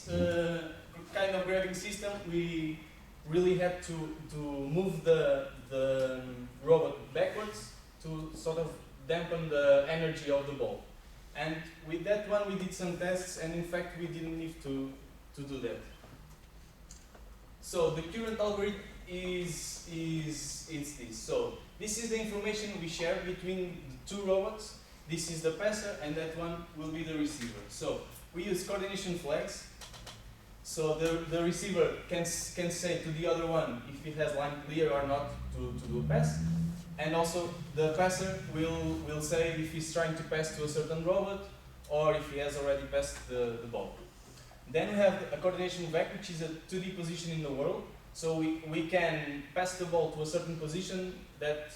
kind of graving system, we really had to move the robot backwards to sort of dampen the energy of the ball. And with that one, we did some tests, and in fact, we didn't need to do that. So the current algorithm is this. So this is the information we share between the two robots. This is the passer, and that one will be the receiver. So we use coordination flags. So the receiver can say to the other one if it has line clear or not to do a pass. And also the passer will say if he's trying to pass to a certain robot or if he has already passed the ball. Then we have a coordination vector, which is a 2D position in the world. So we can pass the ball to a certain position that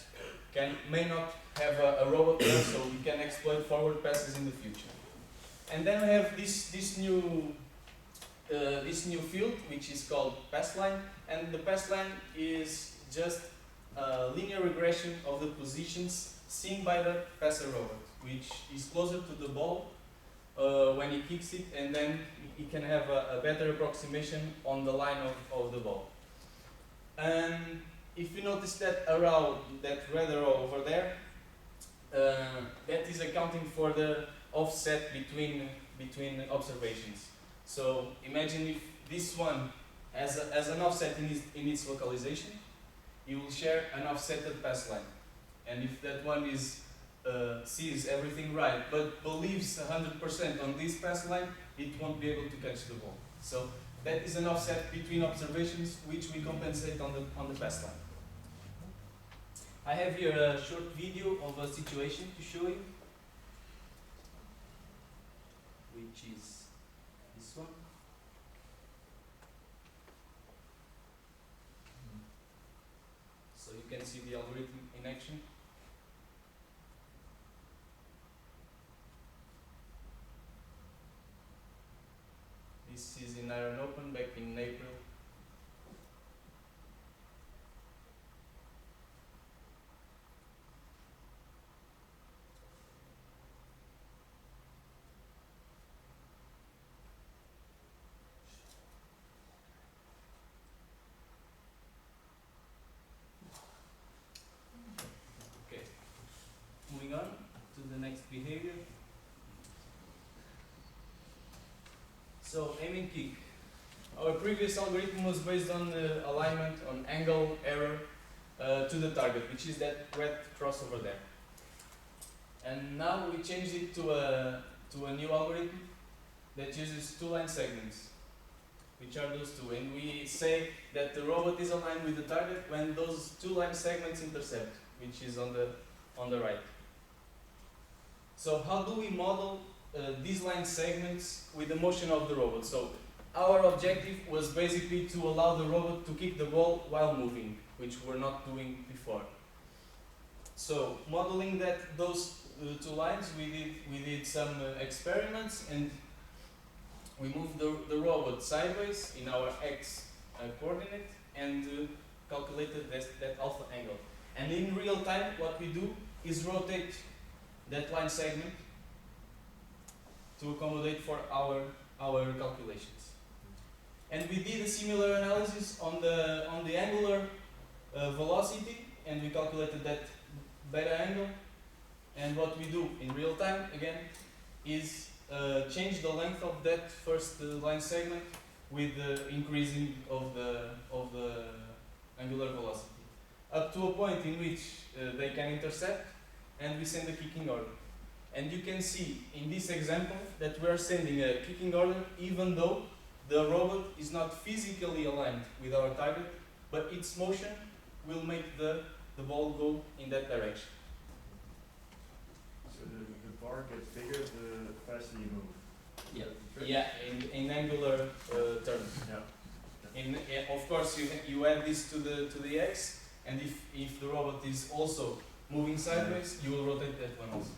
may not have a robot there, so we can exploit forward passes in the future. And then we have this new field, which is called pass line, and the pass line is just a linear regression of the positions seen by the passer robot, which is closer to the ball when he kicks it, and then he can have a better approximation on the line of the ball. And if you notice that arrow, that red arrow over there, that is accounting for the offset between observations. So imagine if this one has an offset in its localization, you will share an offsetted pass line. And if that one sees everything right but believes 100% on this pass line, it won't be able to catch the ball. So that is an offset between observations which we compensate on the pass line. I have here a short video of a situation to show you, which is this one. So you can see the algorithm in action. This is in Iron Open back in April. Okay, moving on to the next behavior. So aim and kick. Our previous algorithm was based on alignment, on angle, error to the target, which is that red cross over there. And now we changed it to a new algorithm that uses two line segments, which are those two. And we say that the robot is aligned with the target when those two line segments intercept, which is on the right. So how do we model these line segments with the motion of the robot? So our objective was basically to allow the robot to kick the ball while moving, which we're not doing before. So modeling those two lines, we did some experiments, and we moved the robot sideways in our x coordinate and calculated that alpha angle. And in real time, what we do is rotate that line segment to accommodate for our calculations. And we did a similar analysis on the angular velocity, and we calculated that beta angle. And what we do in real time again is change the length of that first line segment with the increasing of the angular velocity, up to a point in which they can intercept, and we send a kicking order. And you can see in this example that we are sending a kicking order even though the robot is not physically aligned with our target, but its motion will make the ball go in that direction. So the bar gets bigger the faster you move. Yeah, in angular terms. Yeah. Of course, you add this to the x, and if the robot is also moving sideways, you will rotate that one also.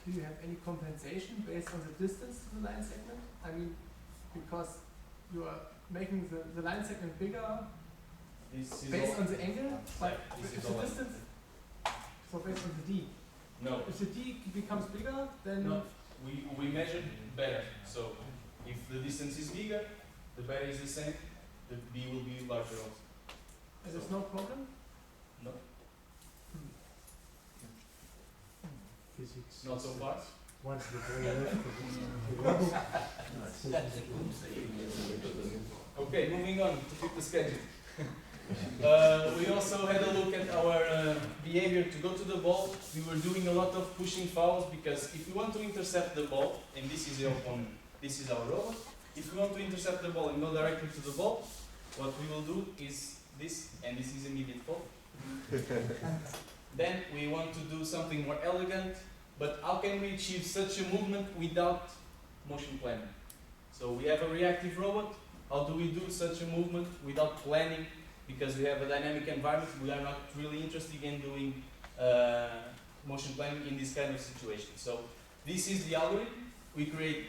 Do you have any compensation based on the distance to the line segment? I mean, because you are making the line segment bigger based on the angle, but if the distance, so based on the d. No. If the d becomes bigger, then no. We measured better. So If the distance is bigger, the beta is the same, the B will be larger also. And there's no problem? No, Physics. not so far. Once the ball Okay, moving on to keep the schedule. We also had a look at our behavior to go to the ball. We were doing a lot of pushing fouls because if we want to intercept the ball, and this is the opponent, this is our robot. If we want to intercept the ball and go directly to the ball, what we will do is this, and this is immediate foul. Then we want to do something more elegant, but how can we achieve such a movement without motion planning? So we have a reactive robot. How do we do such a movement without planning? Because we have a dynamic environment, we are not really interested in doing motion planning in this kind of situation. So this is the algorithm. We create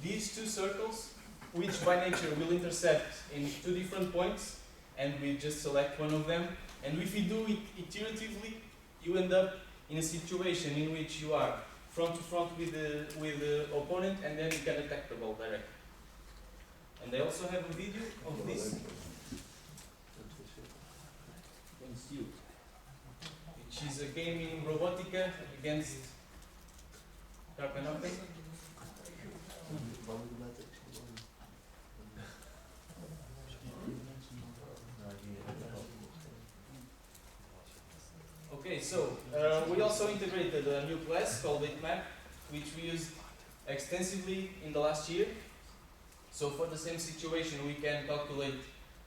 these two circles, which by nature will intercept in two different points, and we just select one of them. And if you do it iteratively, you end up in a situation in which you are front to front with the opponent, and then you can attack the ball directly. And I also have a video of this against you, which is a game in Robotica against Carpenote. Okay, so we also integrated a new class called map, which we used extensively in the last year. So for the same situation, we can calculate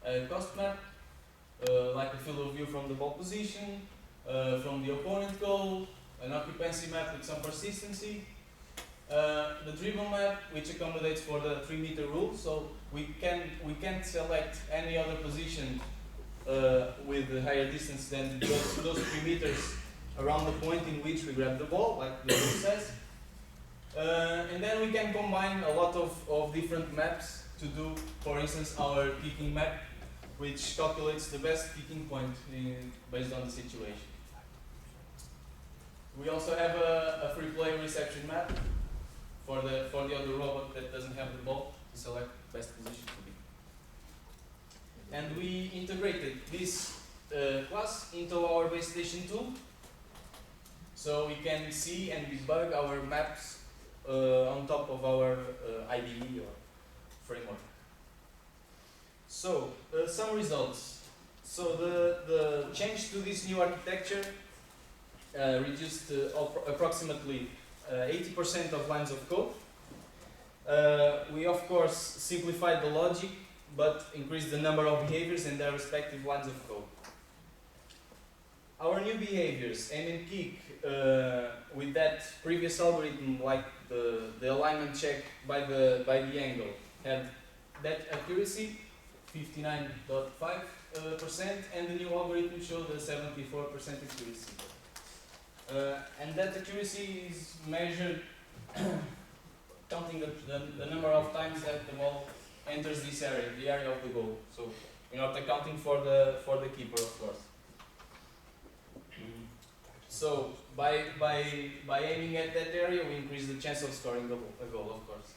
a cost map, like a field of view from the ball position, from the opponent goal, an occupancy map with some persistency, the dribble map, which accommodates for the 3-meter rule. So we can't select any other position with a higher distance than those 3 meters around the point in which we grab the ball, like the rule says. And then we can combine a lot of different maps to do, for instance, our picking map, which calculates the best picking point based on the situation. We also have a free play reception map for the other robot that doesn't have the ball to select best position to be. And we integrated this class into our base station tool, so we can see and debug our maps on top of our IDE or framework. So some results. So the change to this new architecture reduced approximately 80% of lines of code. We of course simplified the logic, but increased the number of behaviors and their respective lines of code. Our new behaviors, aim and kick, with that previous algorithm, like the alignment check by the angle, had that accuracy, 59.5%, and the new algorithm showed a 74% accuracy. And that accuracy is measured counting the number of times that the ball enters this area, the area of the goal. So we're not accounting for the keeper, of course. So by aiming at that area, we increase the chance of scoring a goal, of course.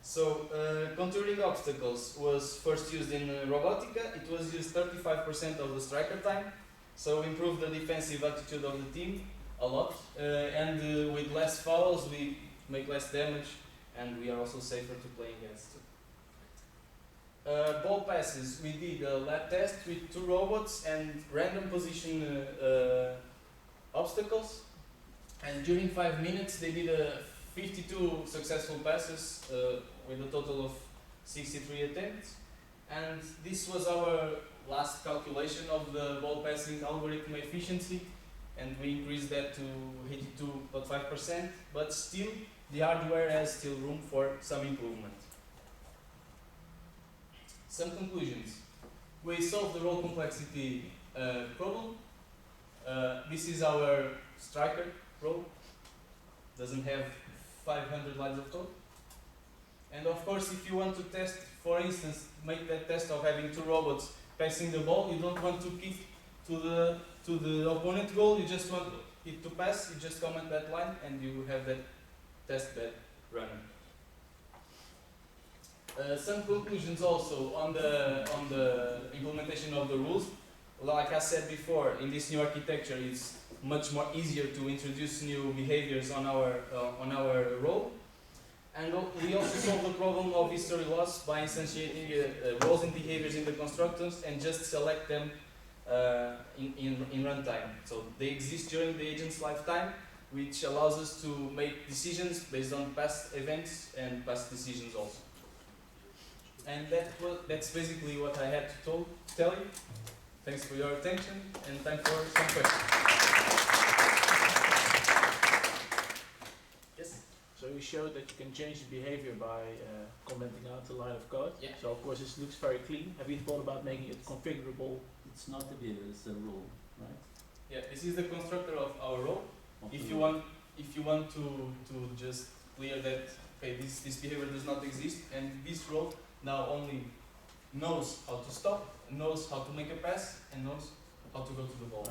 So contouring obstacles was first used in Robotica. It was used 35% of the striker time, so improved the defensive attitude of the team a lot. And with less fouls, we make less damage, and we are also safer to play against. Ball passes, we did a lab test with 2 robots and random position obstacles, and during 5 minutes they did 52 successful passes with a total of 63 attempts. And this was our last calculation of the ball passing algorithm efficiency, and we increased that to 82.5%, but still the hardware has still room for some improvement. Some conclusions. We solved the role complexity problem. This is our striker role. Doesn't have 500 lines of code. And of course, if you want to test, for instance, make that test of having 2 robots passing the ball, you don't want to kick to the opponent goal, you just want it to pass, you just comment that line and you have that test bed running. Some conclusions also on the implementation of the rules. Like I said before, in this new architecture, it's much more easier to introduce new behaviors on our role. And we also solve the problem of history loss by instantiating roles and behaviors in the constructors and just select them in runtime. So they exist during the agent's lifetime, which allows us to make decisions based on past events and past decisions also. And that's basically what I had to tell you. Thanks for your attention, and time for some questions. Yes? So you showed that you can change the behavior by commenting out the line of code. Yeah. So of course this looks very clean. Have you thought about making it configurable? It's not a behavior, it's a rule, right? Yeah, this is the constructor of our role. Of If the you rule. want to just clear that, okay, this behavior does not exist, and this role now only knows how to stop, knows how to make a pass, and knows how to go to the ball.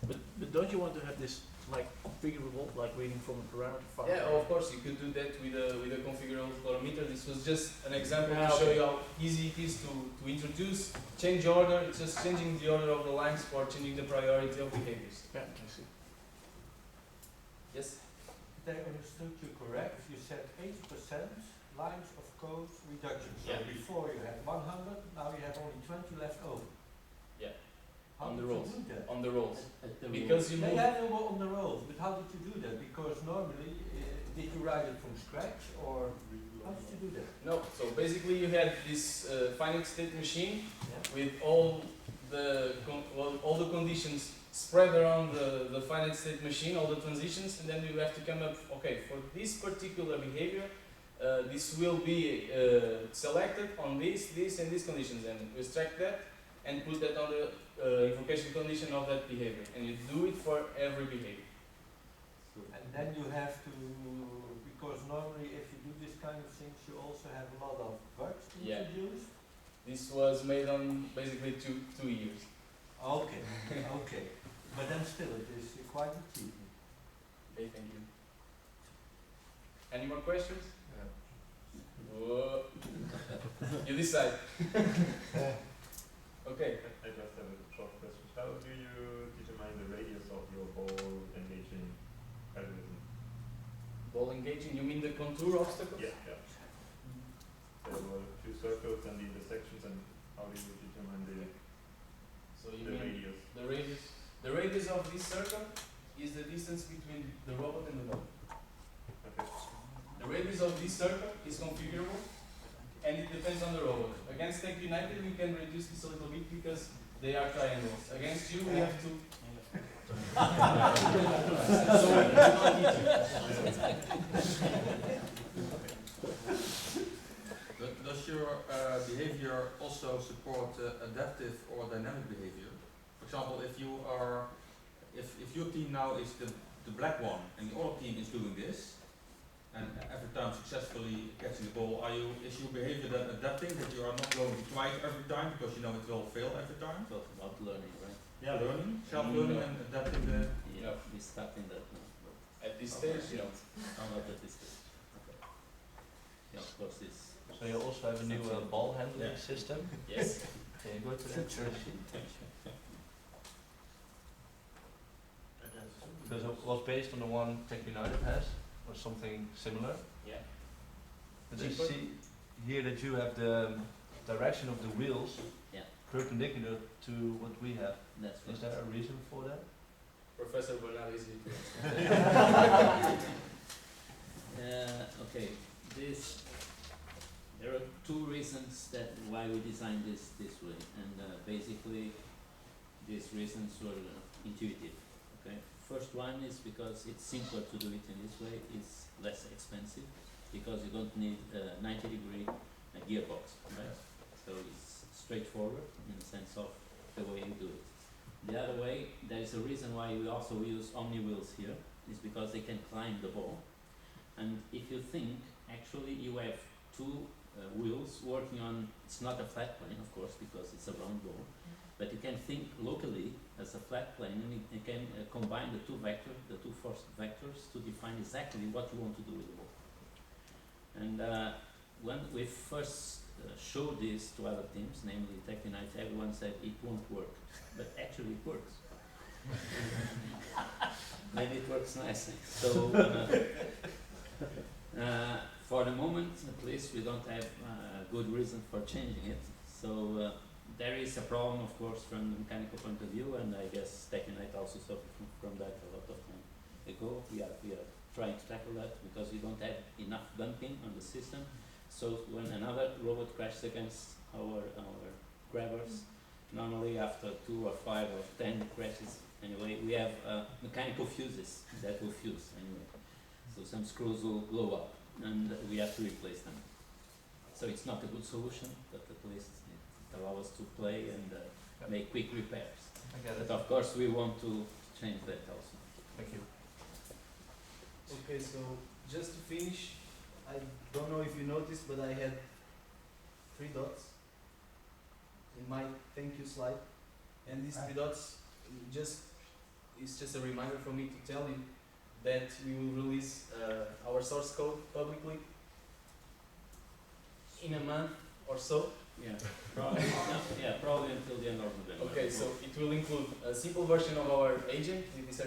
But don't you want to have this like configurable, like reading from a parameter file? Yeah, of course you could do that with a configurable parameter. This was just an example Yeah, to show okay. you how easy it is to introduce, change order. It's just changing the order of the lines for changing the priority of behaviors. Yeah, I see. Yes? They understood you correct. You said 80% lines of code reduction. So Yeah. before you had 100, now you have only 20 left over. Yeah. How On did the you rolls. do that? On the rolls. At the Because you Yeah, move. yeah, they were on the rolls, but how did you do that? Because normally, did you write it from scratch or how did you do that? No, so basically you had this finite state machine Yeah. with all the conditions spread around the finite state machine, all the transitions, and then you have to come up, okay, for this particular behavior, this will be selected on this, and these conditions, and you extract that and put that on the invocation condition of that behavior, and you do it for every behavior. And then you have to, because normally if you do this kind of things, you also have a lot of bugs Yeah. introduced. This was made on basically two years. Okay, okay. But then still, it is quite achievement. Okay, thank you. Any more questions? Whoa. You decide. Okay. I just have a short question. How do you determine the radius of your ball engaging algorithm? Ball engaging, you mean the contour obstacles? Yeah. There were two circles and the intersections, and how do you determine So you the mean radius? the radius? The radius of this circle is the distance between the robot and the ball. Okay. The radius of this circle is configurable, and it depends on the robot. Against Tech United, we can reduce this a little bit because they are triangles. Against you, we have to. So we don't need to. Does your behavior also support adaptive or dynamic behavior? For example, if your team now is the black one and the other team is doing this, and every time successfully catching the ball, is your behavior then adapting, that you are not going to try it every time because you know it will fail every time? Talk about learning, right? Yeah, learning, self-learning and adapting the... Yeah, we start in that now. At this stage, you know. Not at this stage. Okay. Yeah, of course this. So you also have a new ball handling system. Yes. Can you go to that sheet? Because it was based on the one Tech United has, or something similar. Yeah. But you see here that you have the direction of the wheels Yeah. perpendicular to what we have. That's Is there a reason for that? Professor Bernard is here. Okay, there are two reasons that why we designed this way, and basically these reasons were intuitive. Okay, first one is because it's simpler to do it in this way. It's less expensive because you don't need a 90-degree gearbox, right? So it's straightforward in the sense of the way you do it. The other way, there is a reason why we also use omni wheels here, is because they can climb the ball. And if you think, actually you have two wheels working on, it's not a flat plane of course because it's a round ball, but you can think locally as a flat plane, and you can combine the two force vectors to define exactly what you want to do with the ball. And when we first showed this to other teams, namely Tech Unite, everyone said it won't work, but actually it works. Maybe it works nicely. So for the moment, at least, we don't have good reason for changing it. So there is a problem, of course, from the mechanical point of view, and I guess Tech Unite also suffered from that a lot of time ago. We are trying to tackle that because we don't have enough bumping on the system. So when another robot crashes against our grabbers, normally after 2 or 5 or 10 crashes, anyway, we have mechanical fuses that will fuse anyway. So some screws will blow up and we have to replace them. So it's not a good solution, but at least it allows us to play and make quick repairs. I get it. But of course we want to change that also. Thank you. Okay, so just to finish, I don't know if you noticed, but I had 3 dots in my thank you slide, and these 3 dots it's just a reminder for me to tell you that we will release our source code publicly in a month or so. Yeah, probably, probably until the end of November. Okay, so it will include a simple version of our agent with this